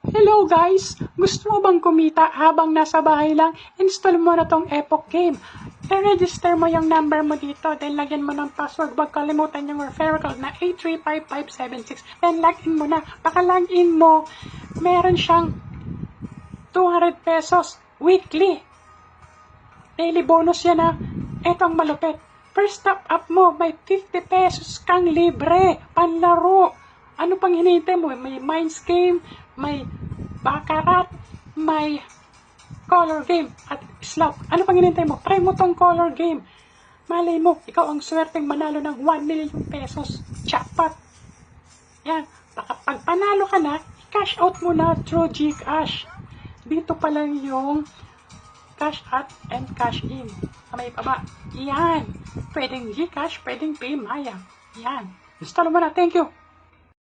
Hello guys! Gusto mo bang kumita habang nasa bahay lang? Install mo na tong Epoch Game. I-register mo yung number mo dito, then lagyan mo ng password. Huwag kalimutan yung referral code na 835576. Then login mo na. Baka login mo, meron siyang 200 pesos weekly. Daily bonus yan ha. Eto ang malupit. First top up mo, may 50 pesos kang libre. Panlaro. Ano pang hinihintay mo? May Minds Game, may Baccarat, may Color Game, at Slot. Ano pang hinihintay mo? Try mo tong Color Game. Malay mo, ikaw ang swerteng manalo ng 1 million pesos. Jackpot. Yan. Baka pag panalo ka na, cash out mo na through GCash. Dito pa lang yung cash out and cash in. Sa may baba. Yan. Pwedeng GCash, pwedeng PayMaya. Yan. Install mo na. Thank you.